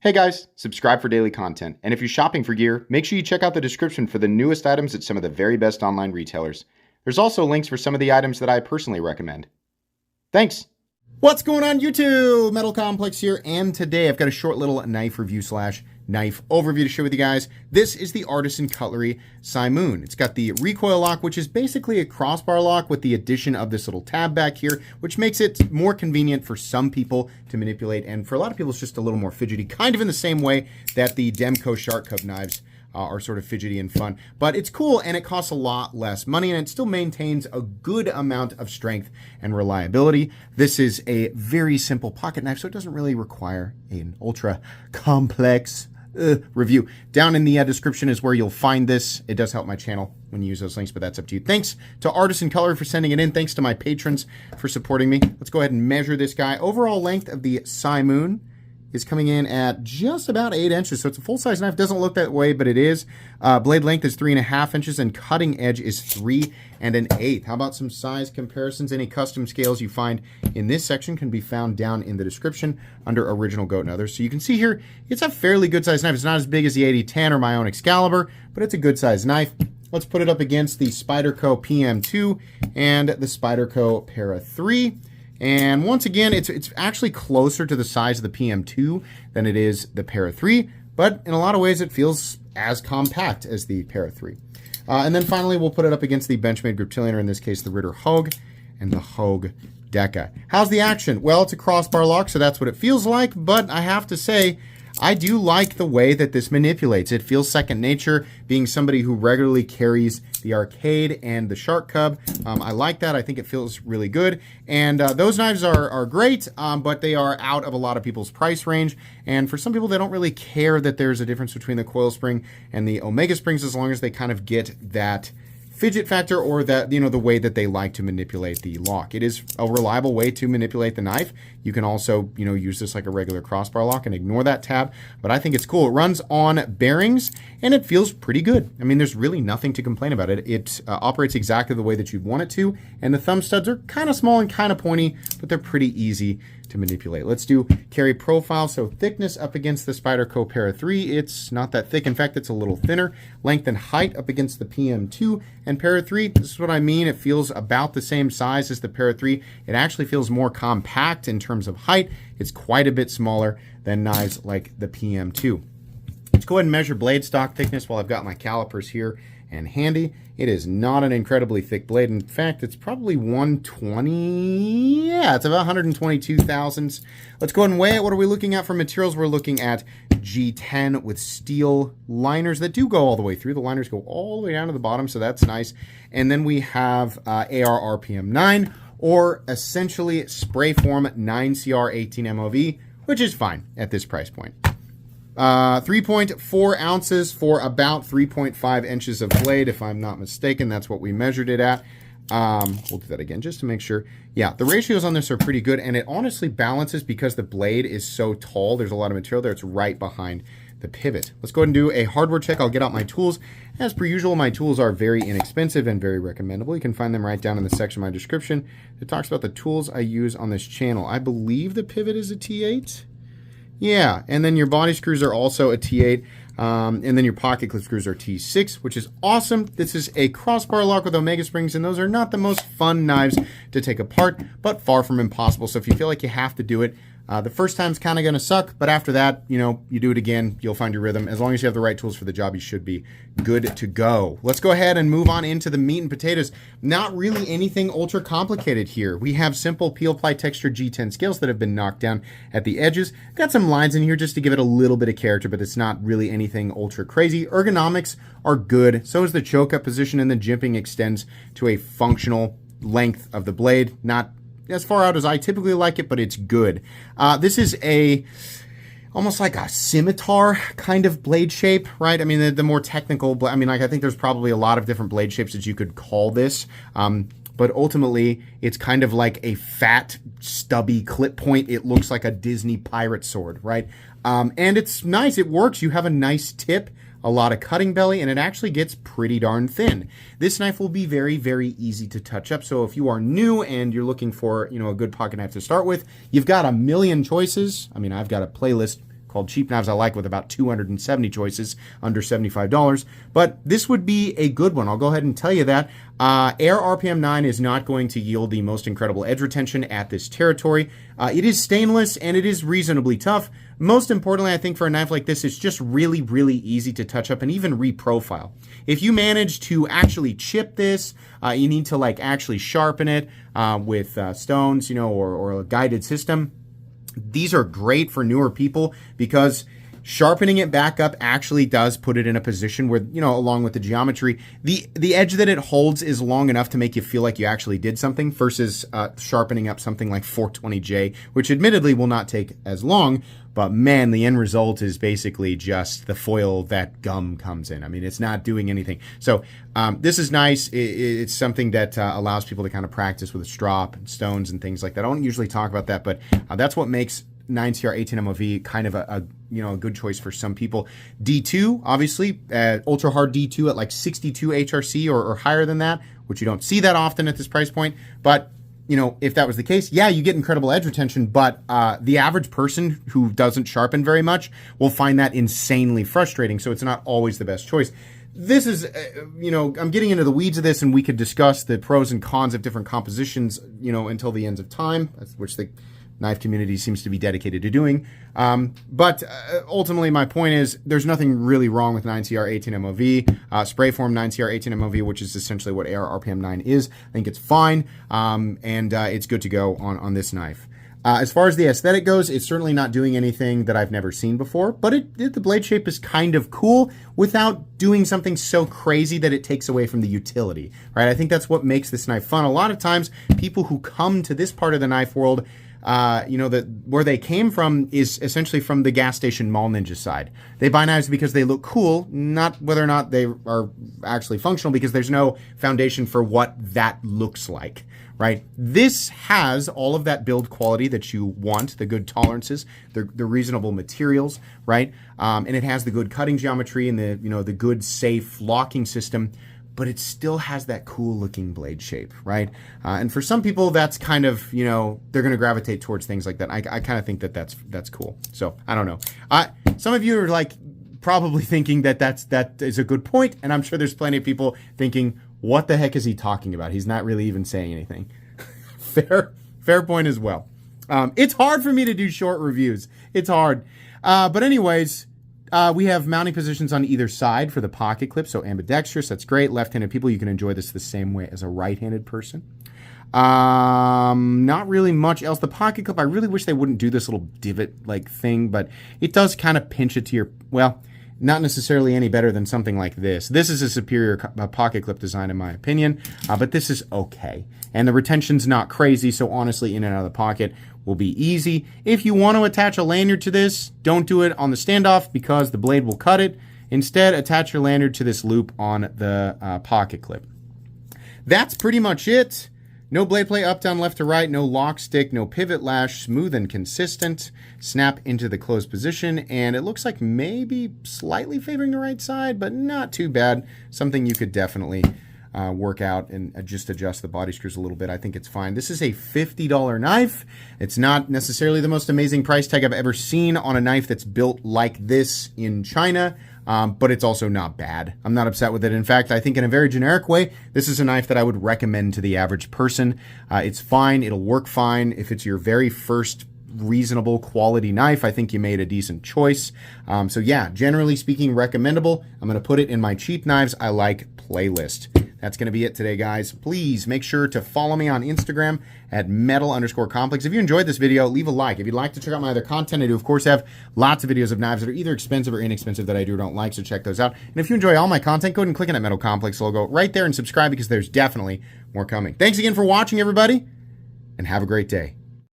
Hey guys, subscribe for daily content, and if you're shopping for gear, make sure you check out the description for the newest items at some of the very best online retailers. There's also links for some of the items that I personally recommend. Thanks! What's going on YouTube? Metal Complex here, and today I've got a short little knife review slash knife overview to share with you guys. This is the Artisan Cutlery Simoon. It's got the recoil lock, which is basically a crossbar lock with the addition of this little tab back here, which makes it more convenient for some people to manipulate, and for a lot of people it's just a little more fidgety, kind of in the same way that the Demco Shark Cub knives are sort of fidgety and fun. But it's cool, and it costs a lot less money, and it still maintains a good amount of strength and reliability. This is a very simple pocket knife, so it doesn't really require an ultra complex review. Down in the description is where you'll find this. It does help my channel when you use those links, but that's up to you. Thanks to Artisan Cutlery for sending it in. Thanks to my patrons for supporting me. Let's go ahead and measure this guy. Overall length of the Simoon is coming in at just about 8 inches. So it's a full-size knife. Doesn't look that way, but it is. Blade length is 3.5 inches, and cutting edge is 3 1/8. How about some size comparisons? Any custom scales you find in this section can be found down in the description under Original Goat and Others. So you can see here, it's a fairly good-sized knife. It's not as big as the 8010 or my own Excalibur, but it's a good-sized knife. Let's put it up against the Spyderco PM2 and the Spyderco Para 3. And once again, it's actually closer to the size of the PM2 than it is the Para 3, but in a lot of ways it feels as compact as the Para 3. And then finally, we'll put it up against the Benchmade Griptilian, or in this case, the Ritter Hogue and the Hogue Deca. How's the action? Well, it's a crossbar lock, so that's what it feels like, but I have to say, I do like the way that this manipulates. It feels second nature, being somebody who regularly carries the Arcade and the Shark Cub. I like that. I think it feels really good. And those knives are great, but they are out of a lot of people's price range. And for some people, they don't really care that there's a difference between the coil spring and the Omega springs, as long as they kind of get that fidget factor, or that, you know, the way that they like to manipulate the lock. It is a reliable way to manipulate the knife. You can also, you know, use this like a regular crossbar lock and ignore that tab, but I think it's cool. It runs on bearings and it feels pretty good. I mean, there's really nothing to complain about it. It operates exactly the way that you'd want it to, and the thumb studs are kind of small and kind of pointy, but they're pretty easy to manipulate. Let's do carry profile. So thickness up against the Spyderco Para 3, it's not that thick. In fact, it's a little thinner. Length and height up against the PM2 and Para 3. This is what I mean. It feels about the same size as the Para 3. It actually feels more compact in terms of height. It's quite a bit smaller than knives like the PM2. Let's go ahead and measure blade stock thickness while I've got my calipers here and handy. It is not an incredibly thick blade. In fact, it's probably 120. Yeah, it's about 122 thousandths. Let's go ahead and weigh it. What are we looking at for materials? We're looking at G10 with steel liners that do go all the way through. The liners go all the way down to the bottom, so that's nice. And then we have AR RPM 9, or essentially spray form 9CR 18 MOV, which is fine at this price point. 3.4 ounces for about 3.5 inches of blade, if I'm not mistaken. That's what we measured it at. We'll do that again just to make sure. Yeah, the ratios on this are pretty good, and it honestly balances because the blade is so tall. There's a lot of material there. It's right behind the pivot. Let's go ahead and do a hardware check. I'll get out my tools. As per usual, my tools are very inexpensive and very recommendable. You can find them right down in the section of my description. It talks about the tools I use on this channel. I believe the pivot is a T8. Yeah, and then your body screws are also a T8, and then your pocket clip screws are T6, which is awesome. This is a crossbar lock with Omega springs, and those are not the most fun knives to take apart, but far from impossible. So if you feel like you have to do it, the first time's kind of going to suck, but after that, you know, you do it again, you'll find your rhythm. As long as you have the right tools for the job, you should be good to go. Let's go ahead and move on into the meat and potatoes. Not really anything ultra complicated here. We have simple peel ply texture G10 scales that have been knocked down at the edges. Got some lines in here just to give it a little bit of character, but it's not really anything ultra crazy. Ergonomics are good. So is the choke up position, and the jimping extends to a functional length of the blade. Not as far out as I typically like it, but it's good. This is almost like a scimitar kind of blade shape, right? I mean, the more technical, I mean, like, I think there's probably a lot of different blade shapes that you could call this. But ultimately, it's kind of like a fat, stubby clip point. It looks like a Disney pirate sword, right? And it's nice. It works. You have a nice tip, a lot of cutting belly, and it actually gets pretty darn thin. This knife will be very, very easy to touch up. So if you are new and you're looking for, you know, a good pocket knife to start with, you've got a million choices. I mean, I've got a playlist called Cheap Knives I Like with about 270 choices under $75. But this would be a good one. I'll go ahead and tell you that. Air RPM 9 is not going to yield the most incredible edge retention at this territory. It is stainless and it is reasonably tough. Most importantly, I think for a knife like this, it's just really, really easy to touch up and even reprofile. If you manage to actually chip this, you need to like actually sharpen it with stones, you know, or a guided system. These are great for newer people because sharpening it back up actually does put it in a position where, you know, along with the geometry, the edge that it holds is long enough to make you feel like you actually did something versus sharpening up something like 420J, which admittedly will not take as long. But man, the end result is basically just the foil that gum comes in. I mean, it's not doing anything. So this is nice. It's something that allows people to kind of practice with a strop and stones and things like that. I don't usually talk about that, but that's what makes 9CR 18MOV kind of a good choice for some people. D2, obviously, ultra hard D2 at like 62 HRC or higher than that, which you don't see that often at this price point. But you know, if that was the case, yeah, you get incredible edge retention, but the average person who doesn't sharpen very much will find that insanely frustrating, so it's not always the best choice. This is, you know, I'm getting into the weeds of this, and we could discuss the pros and cons of different compositions, you know, until the ends of time, which the knife community seems to be dedicated to doing. But ultimately, my point is there's nothing really wrong with 9CR 18MOV. Spray form 9CR 18MOV, which is essentially what AR RPM 9 is. I think it's fine, and it's good to go on this knife. As far as the aesthetic goes, it's certainly not doing anything that I've never seen before, but the blade shape is kind of cool without doing something so crazy that it takes away from the utility, right? I think that's what makes this knife fun. A lot of times, people who come to this part of the knife world, you know, where they came from is essentially from the gas station mall ninja side. They buy knives because they look cool, not whether or not they are actually functional, because there's no foundation for what that looks like, right? This has all of that build quality that you want, the good tolerances, the reasonable materials, right? And it has the good cutting geometry and the good safe locking system, but it still has that cool looking blade shape, right? And for some people, that's kind of, you know, they're going to gravitate towards things like that. I kind of think that that's cool. So I don't know. Some of you are like probably thinking that is a good point, and I'm sure there's plenty of people thinking, what the heck is he talking about? He's not really even saying anything. Fair point as well. It's hard for me to do short reviews. It's hard. But anyways, we have mounting positions on either side for the pocket clip, so ambidextrous, that's great. Left-handed people, you can enjoy this the same way as a right-handed person. Not really much else. The pocket clip, I really wish they wouldn't do this little divot-like thing, but it does kind of pinch it to your, well, not necessarily any better than something like this. This is a superior pocket clip design in my opinion, but this is okay. And the retention's not crazy, so honestly, in and out of the pocket will be easy. If you want to attach a lanyard to this, don't do it on the standoff because the blade will cut it. Instead, attach your lanyard to this loop on the pocket clip. That's pretty much it. No blade play up, down, left to right, no lock stick, no pivot lash, smooth and consistent. Snap into the closed position, and it looks like maybe slightly favoring the right side, but not too bad. Something you could definitely work out and just adjust the body screws a little bit. I think it's fine. This is a $50 knife. It's not necessarily the most amazing price tag I've ever seen on a knife that's built like this in China. But it's also not bad. I'm not upset with it. In fact, I think in a very generic way, this is a knife that I would recommend to the average person. It's fine. It'll work fine. If it's your very first reasonable quality knife, I think you made a decent choice. So yeah, generally speaking, recommendable. I'm going to put it in my cheap knives I like playlist. That's going to be it today, guys. Please make sure to follow me on Instagram at metal_complex. If you enjoyed this video, leave a like. If you'd like to check out my other content, I do, of course, have lots of videos of knives that are either expensive or inexpensive that I do or don't like, so check those out. And if you enjoy all my content, go ahead and click on that Metal Complex logo right there and subscribe because there's definitely more coming. Thanks again for watching, everybody, and have a great day.